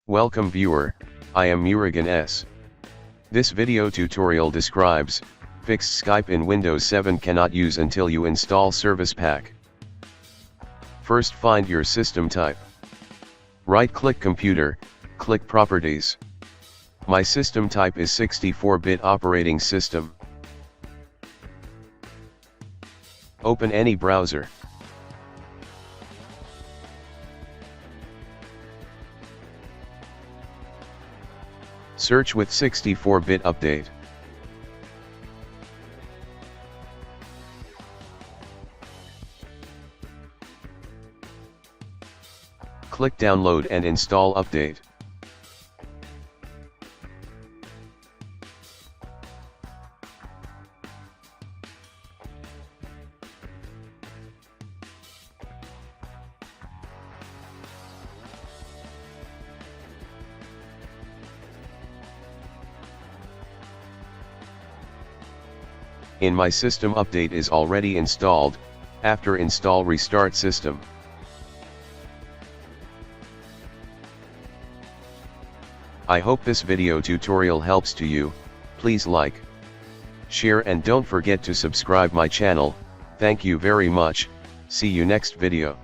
Welcome viewer, I am Murugan S. This video tutorial describes, fixed Skype in Windows 7 cannot use until you install Service Pack. First find your system type. Right-click Computer, click Properties. My system type is 64-bit operating system. Open any browser. Search with 64-bit update. Click Download and install update. In my system update is already installed. After install restart system. I hope this video tutorial helps to you. Please like, share and don't forget to subscribe my channel. Thank you very much. See you next video.